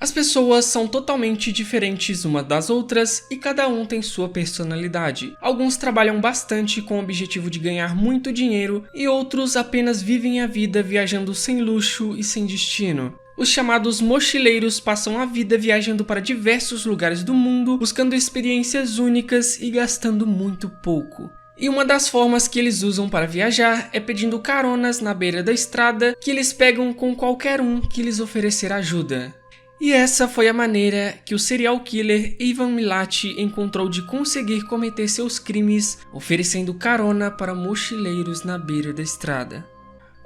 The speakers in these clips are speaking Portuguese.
As pessoas são totalmente diferentes uma das outras e cada um tem sua personalidade. Alguns trabalham bastante com o objetivo de ganhar muito dinheiro e outros apenas vivem a vida viajando sem luxo e sem destino. Os chamados mochileiros passam a vida viajando para diversos lugares do mundo, buscando experiências únicas e gastando muito pouco. E uma das formas que eles usam para viajar é pedindo caronas na beira da estrada que eles pegam com qualquer um que lhes oferecer ajuda. E essa foi a maneira que o serial killer Ivan Milat encontrou de conseguir cometer seus crimes, oferecendo carona para mochileiros na beira da estrada.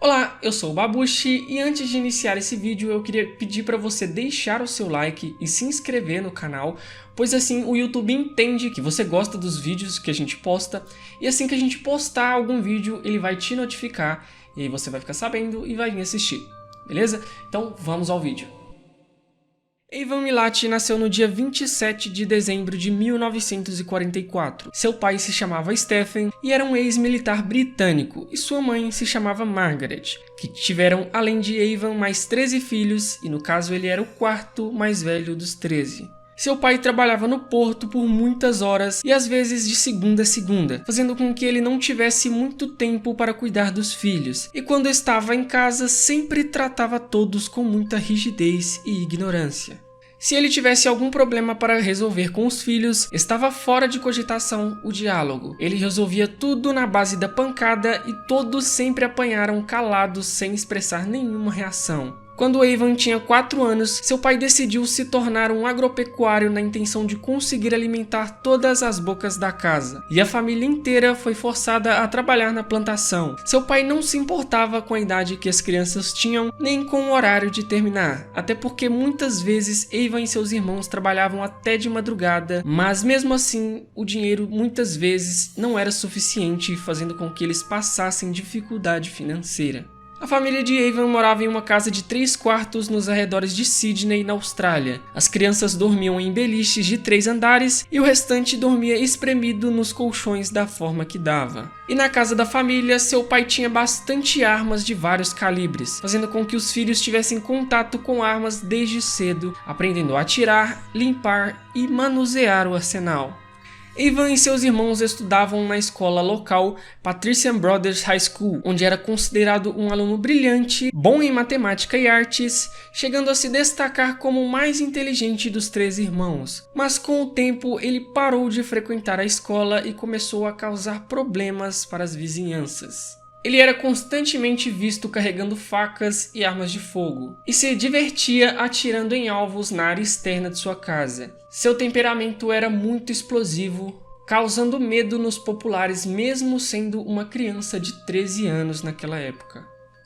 Olá, eu sou o Babushi e antes de iniciar esse vídeo eu queria pedir para você deixar o seu like e se inscrever no canal, pois assim o YouTube entende que você gosta dos vídeos que a gente posta e assim que a gente postar algum vídeo ele vai te notificar e aí você vai ficar sabendo e vai vir assistir, beleza? Então vamos ao vídeo. Ivan Milat nasceu no dia 27 de dezembro de 1944. Seu pai se chamava Stephen e era um ex-militar britânico, e sua mãe se chamava Margaret, que tiveram, além de Ivan, mais 13 filhos, e no caso ele era o quarto mais velho dos 13. Seu pai trabalhava no porto por muitas horas e às vezes de segunda a segunda, fazendo com que ele não tivesse muito tempo para cuidar dos filhos, e quando estava em casa sempre tratava todos com muita rigidez e ignorância. Se ele tivesse algum problema para resolver com os filhos, estava fora de cogitação o diálogo. Ele resolvia tudo na base da pancada e todos sempre apanharam calados sem expressar nenhuma reação. Quando Ivan tinha 4 anos, seu pai decidiu se tornar um agropecuário na intenção de conseguir alimentar todas as bocas da casa, e a família inteira foi forçada a trabalhar na plantação. Seu pai não se importava com a idade que as crianças tinham, nem com o horário de terminar, até porque muitas vezes Ivan e seus irmãos trabalhavam até de madrugada, mas mesmo assim o dinheiro muitas vezes não era suficiente, fazendo com que eles passassem dificuldade financeira. A família de Ivan morava em uma casa de 3 quartos nos arredores de Sydney, na Austrália. As crianças dormiam em beliches de 3 andares e o restante dormia espremido nos colchões da forma que dava. E na casa da família, seu pai tinha bastante armas de vários calibres, fazendo com que os filhos tivessem contato com armas desde cedo, aprendendo a atirar, limpar e manusear o arsenal. Ivan e seus irmãos estudavam na escola local Patrician Brothers High School, onde era considerado um aluno brilhante, bom em matemática e artes, chegando a se destacar como o mais inteligente dos 3 irmãos. Mas com o tempo ele parou de frequentar a escola e começou a causar problemas para as vizinhanças. Ele era constantemente visto carregando facas e armas de fogo, e se divertia atirando em alvos na área externa de sua casa. Seu temperamento era muito explosivo, causando medo nos populares mesmo sendo uma criança de 13 anos naquela época.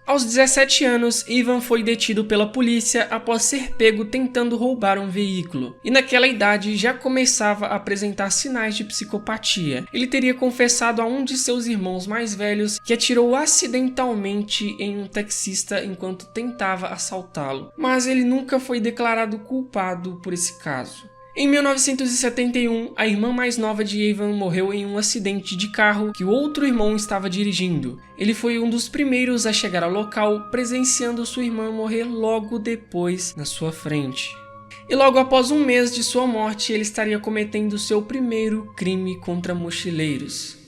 Aos 17 anos, Ivan foi detido pela polícia após ser pego tentando roubar um veículo, e naquela idade já começava a apresentar sinais de psicopatia. Ele teria confessado a um de seus irmãos mais velhos que atirou acidentalmente em um taxista enquanto tentava assaltá-lo, mas ele nunca foi declarado culpado por esse caso. Em 1971, a irmã mais nova de Ivan morreu em um acidente de carro que o outro irmão estava dirigindo. Ele foi um dos primeiros a chegar ao local, presenciando sua irmã morrer logo depois na sua frente. E logo após um mês de sua morte, ele estaria cometendo seu primeiro crime contra mochileiros.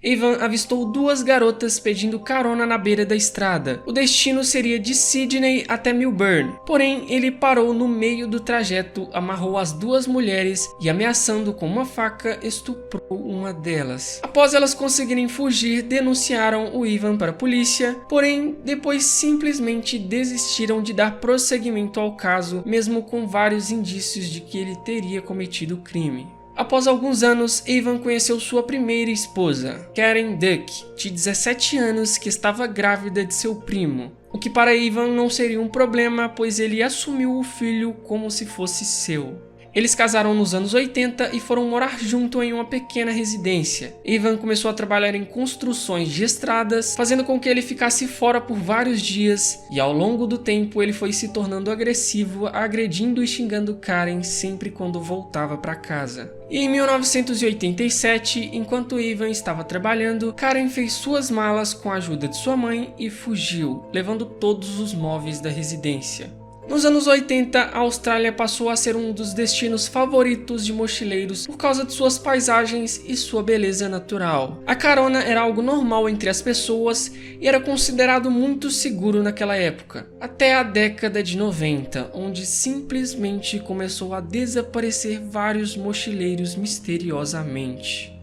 Ivan avistou 2 garotas pedindo carona na beira da estrada. O destino seria de Sydney até Melbourne, porém ele parou no meio do trajeto, amarrou as 2 mulheres e, ameaçando com uma faca, estuprou uma delas. Após elas conseguirem fugir, denunciaram o Ivan para a polícia, porém depois simplesmente desistiram de dar prosseguimento ao caso, mesmo com vários indícios de que ele teria cometido o crime. Após alguns anos, Ivan conheceu sua primeira esposa, Karen Duck, de 17 anos, que estava grávida de seu primo. O que para Ivan não seria um problema, pois ele assumiu o filho como se fosse seu. Eles casaram nos anos 80 e foram morar junto em uma pequena residência. Ivan começou a trabalhar em construções de estradas, fazendo com que ele ficasse fora por vários dias, e ao longo do tempo ele foi se tornando agressivo, agredindo e xingando Karen sempre quando voltava para casa. E em 1987, enquanto Ivan estava trabalhando, Karen fez suas malas com a ajuda de sua mãe e fugiu, levando todos os móveis da residência. Nos anos 80, a Austrália passou a ser um dos destinos favoritos de mochileiros por causa de suas paisagens e sua beleza natural. A carona era algo normal entre as pessoas e era considerado muito seguro naquela época, até a década de 90, onde simplesmente começou a desaparecer vários mochileiros misteriosamente.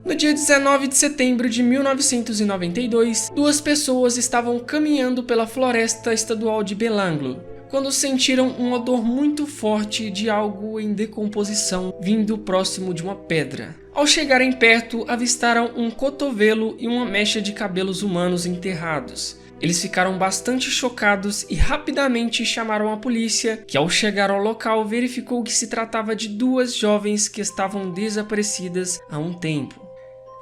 No dia 19 de setembro de 1992, duas pessoas estavam caminhando pela floresta estadual de Belanglo, quando sentiram um odor muito forte de algo em decomposição vindo próximo de uma pedra. Ao chegarem perto, avistaram um cotovelo e uma mecha de cabelos humanos enterrados. Eles ficaram bastante chocados e rapidamente chamaram a polícia, que ao chegar ao local verificou que se tratava de duas jovens que estavam desaparecidas há um tempo.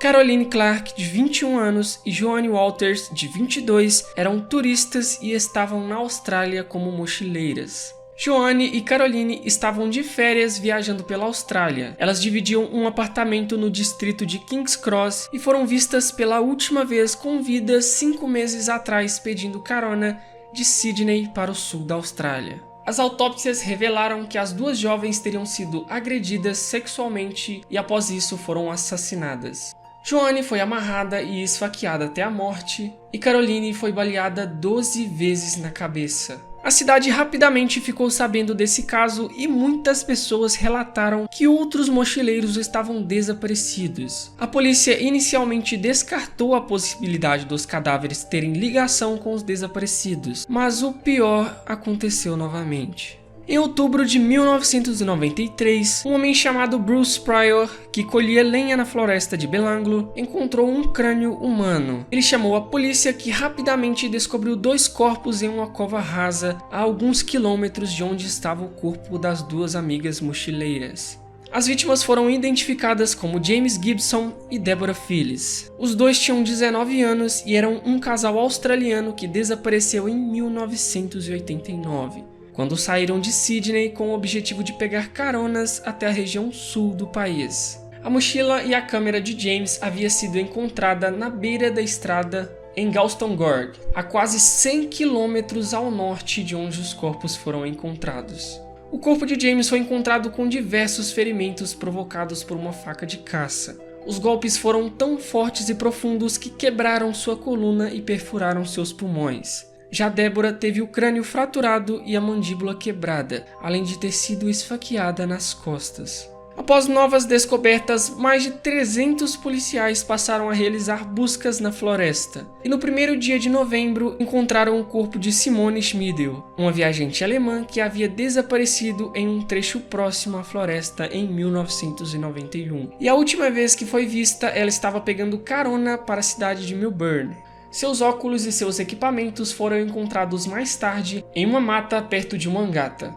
Caroline Clark, de 21 anos, e Joanne Walters, de 22, eram turistas e estavam na Austrália como mochileiras. Joanne e Caroline estavam de férias viajando pela Austrália. Elas dividiam um apartamento no distrito de King's Cross e foram vistas pela última vez com vida 5 meses atrás pedindo carona de Sydney para o sul da Austrália. As autópsias revelaram que as duas jovens teriam sido agredidas sexualmente e após isso foram assassinadas. Joanne foi amarrada e esfaqueada até a morte, e Caroline foi baleada 12 vezes na cabeça. A cidade rapidamente ficou sabendo desse caso e muitas pessoas relataram que outros mochileiros estavam desaparecidos. A polícia inicialmente descartou a possibilidade dos cadáveres terem ligação com os desaparecidos, mas o pior aconteceu novamente. Em outubro de 1993, um homem chamado Bruce Pryor, que colhia lenha na floresta de Belanglo, encontrou um crânio humano. Ele chamou a polícia, que rapidamente descobriu 2 corpos em uma cova rasa a alguns quilômetros de onde estava o corpo das duas amigas mochileiras. As vítimas foram identificadas como James Gibson e Deborah Phillips. Os dois tinham 19 anos e eram um casal australiano que desapareceu em 1989. Quando saíram de Sydney com o objetivo de pegar caronas até a região sul do país. A mochila e a câmera de James havia sido encontrada na beira da estrada em Galston Gorge, a quase 100 km ao norte de onde os corpos foram encontrados. O corpo de James foi encontrado com diversos ferimentos provocados por uma faca de caça. Os golpes foram tão fortes e profundos que quebraram sua coluna e perfuraram seus pulmões. Já Deborah teve o crânio fraturado e a mandíbula quebrada, além de ter sido esfaqueada nas costas. Após novas descobertas, mais de 300 policiais passaram a realizar buscas na floresta. E no primeiro dia de novembro, encontraram o corpo de Simone Schmidl, uma viajante alemã que havia desaparecido em um trecho próximo à floresta em 1991. E a última vez que foi vista, ela estava pegando carona para a cidade de Melbourne. Seus óculos e seus equipamentos foram encontrados mais tarde em uma mata perto de Wangata.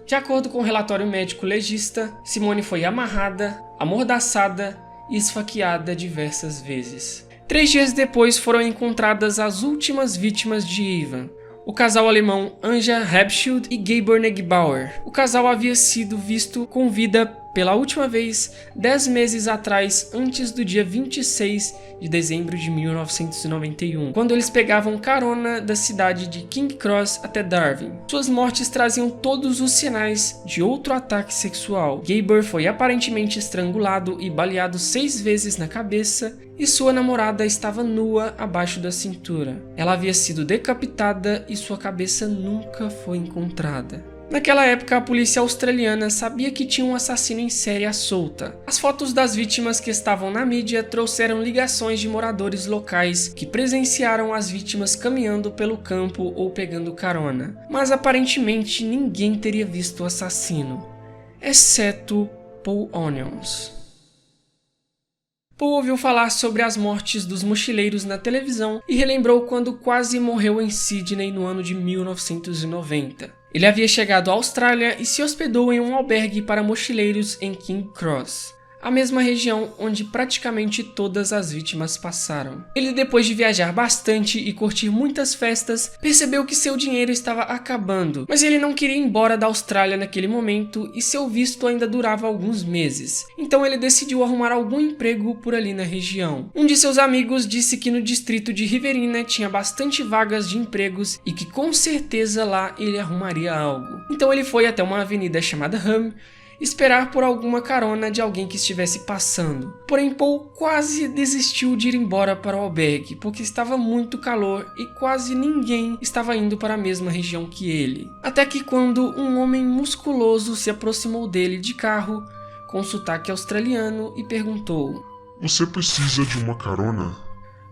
De acordo com o relatório médico legista, Simone foi amarrada, amordaçada e esfaqueada diversas vezes. 3 dias depois foram encontradas as últimas vítimas de Ivan, o casal alemão Anja Rebschild e Gabor Negbauer. O casal havia sido visto com vida pela última vez 10 meses atrás, antes do dia 26 de dezembro de 1991, quando eles pegavam carona da cidade de King Cross até Darwin. Suas mortes traziam todos os sinais de outro ataque sexual. Gabor foi aparentemente estrangulado e baleado 6 vezes na cabeça, e sua namorada estava nua abaixo da cintura. Ela havia sido decapitada e sua cabeça nunca foi encontrada. Naquela época, a polícia australiana sabia que tinha um assassino em série à solta. As fotos das vítimas que estavam na mídia trouxeram ligações de moradores locais que presenciaram as vítimas caminhando pelo campo ou pegando carona. Mas aparentemente ninguém teria visto o assassino, exceto Paul Onions. Paul ouviu falar sobre as mortes dos mochileiros na televisão e relembrou quando quase morreu em Sydney no ano de 1990. Ele havia chegado à Austrália e se hospedou em um albergue para mochileiros em King Cross. a mesma região onde praticamente todas as vítimas passaram. Ele, depois de viajar bastante e curtir muitas festas, percebeu que seu dinheiro estava acabando, mas ele não queria ir embora da Austrália naquele momento e seu visto ainda durava alguns meses. Então ele decidiu arrumar algum emprego por ali na região. Um de seus amigos disse que no distrito de Riverina tinha bastante vagas de empregos e que com certeza lá ele arrumaria algo. Então ele foi até uma avenida chamada Hum esperar por alguma carona de alguém que estivesse passando. Porém, Paul quase desistiu de ir embora para o albergue, porque estava muito calor e quase ninguém estava indo para a mesma região que ele. Até que quando um homem musculoso se aproximou dele de carro, com sotaque australiano, e perguntou: "Você precisa de uma carona?"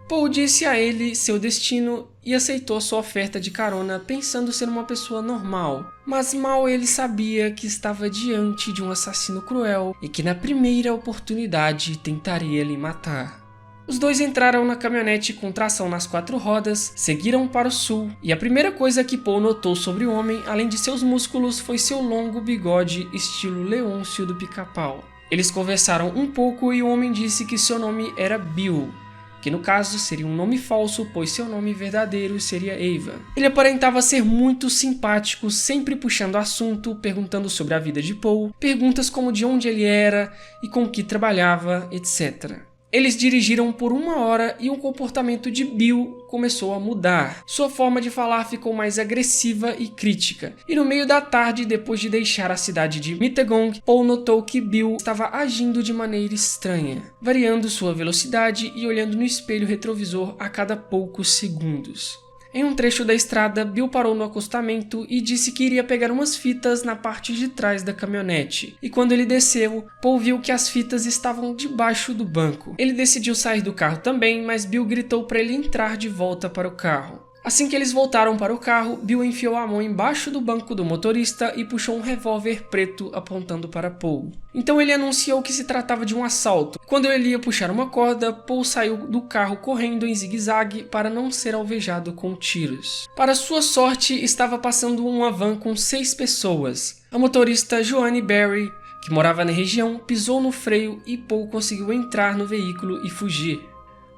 Paul disse a ele seu destino e aceitou sua oferta de carona pensando ser uma pessoa normal. Mas mal ele sabia que estava diante de um assassino cruel e que na primeira oportunidade tentaria lhe matar. Os dois entraram na caminhonete com tração nas 4 rodas, seguiram para o sul, e a primeira coisa que Paul notou sobre o homem, além de seus músculos, foi seu longo bigode estilo Leôncio do Pica-Pau. Eles conversaram um pouco e o homem disse que seu nome era Bill, que no caso seria um nome falso, pois seu nome verdadeiro seria Ava. Ele aparentava ser muito simpático, sempre puxando assunto, perguntando sobre a vida de Paul, perguntas como de onde ele era e com que trabalhava, etc. Eles dirigiram por 1 hora e o comportamento de Bill começou a mudar. Sua forma de falar ficou mais agressiva e crítica. E no meio da tarde, depois de deixar a cidade de Mittagong, Paul notou que Bill estava agindo de maneira estranha, variando sua velocidade e olhando no espelho retrovisor a cada poucos segundos. Em um trecho da estrada, Bill parou no acostamento e disse que iria pegar umas fitas na parte de trás da caminhonete. E quando ele desceu, Paul viu que as fitas estavam debaixo do banco. Ele decidiu sair do carro também, mas Bill gritou para ele entrar de volta para o carro. Assim que eles voltaram para o carro, Bill enfiou a mão embaixo do banco do motorista e puxou um revólver preto apontando para Paul. Então ele anunciou que se tratava de um assalto. Quando ele ia puxar uma corda, Paul saiu do carro correndo em zigue-zague para não ser alvejado com tiros. Para sua sorte, estava passando uma van com 6 pessoas. A motorista Joanne Barry, que morava na região, pisou no freio e Paul conseguiu entrar no veículo e fugir.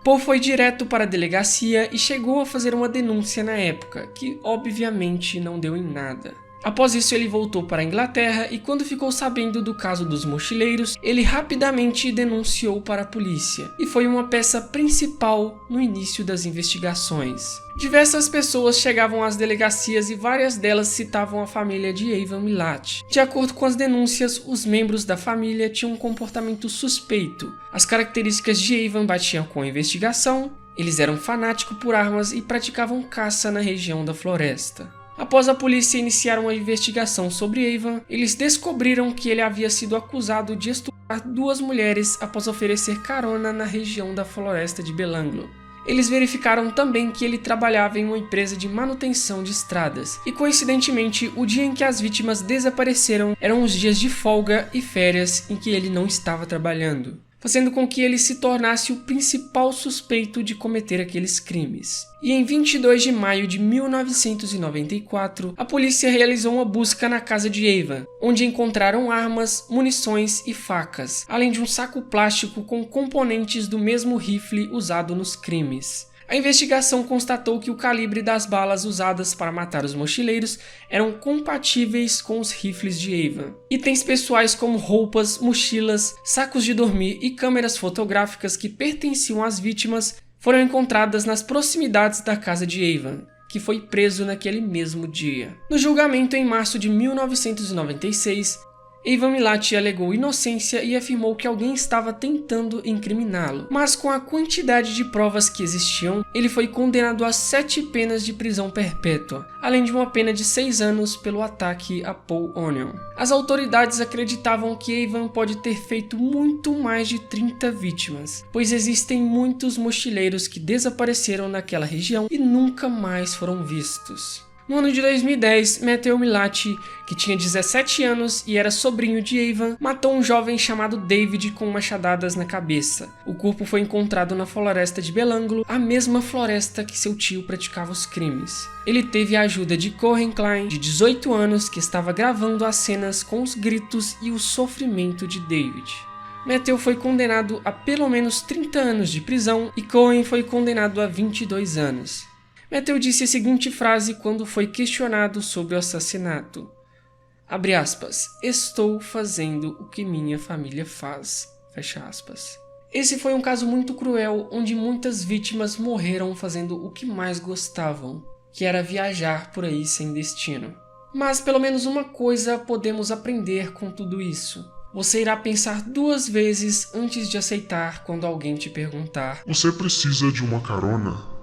Paul foi direto para a delegacia e chegou a fazer uma denúncia na época, que obviamente não deu em nada. Após isso, ele voltou para a Inglaterra e quando ficou sabendo do caso dos mochileiros, ele rapidamente denunciou para a polícia e foi uma peça principal no início das investigações. Diversas pessoas chegavam às delegacias e várias delas citavam a família de Ava Milat. De acordo com as denúncias, os membros da família tinham um comportamento suspeito. As características de Ava batiam com a investigação, eles eram fanáticos por armas e praticavam caça na região da floresta. Após a polícia iniciar uma investigação sobre Ava, eles descobriram que ele havia sido acusado de estuprar 2 mulheres após oferecer carona na região da floresta de Belanglo. Eles verificaram também que ele trabalhava em uma empresa de manutenção de estradas, e coincidentemente o dia em que as vítimas desapareceram eram os dias de folga e férias em que ele não estava trabalhando, fazendo com que ele se tornasse o principal suspeito de cometer aqueles crimes. E em 22 de maio de 1994, a polícia realizou uma busca na casa de Ava, onde encontraram armas, munições e facas, além de um saco plástico com componentes do mesmo rifle usado nos crimes. A investigação constatou que o calibre das balas usadas para matar os mochileiros eram compatíveis com os rifles de Ava. Itens pessoais como roupas, mochilas, sacos de dormir e câmeras fotográficas que pertenciam às vítimas foram encontradas nas proximidades da casa de Ava, que foi preso naquele mesmo dia. No julgamento em março de 1996, Ava Milat alegou inocência e afirmou que alguém estava tentando incriminá-lo. Mas com a quantidade de provas que existiam, ele foi condenado a 7 penas de prisão perpétua, além de uma pena de 6 anos pelo ataque a Paul Onion. As autoridades acreditavam que Ava pode ter feito muito mais de 30 vítimas, pois existem muitos mochileiros que desapareceram naquela região e nunca mais foram vistos. No ano de 2010, Matthew Milat, que tinha 17 anos e era sobrinho de Ava, matou um jovem chamado David com machadadas na cabeça. O corpo foi encontrado na floresta de Belanglo, a mesma floresta que seu tio praticava os crimes. Ele teve a ajuda de Corrine Klein, de 18 anos, que estava gravando as cenas com os gritos e o sofrimento de David. Matthew foi condenado a pelo menos 30 anos de prisão e Cohen foi condenado a 22 anos. Matthew disse a seguinte frase quando foi questionado sobre o assassinato. Abre aspas, estou fazendo o que minha família faz. Fecha aspas. Esse foi um caso muito cruel, onde muitas vítimas morreram fazendo o que mais gostavam, que era viajar por aí sem destino. Mas pelo menos uma coisa podemos aprender com tudo isso. Você irá pensar 2 vezes antes de aceitar quando alguém te perguntar: Você precisa de uma carona?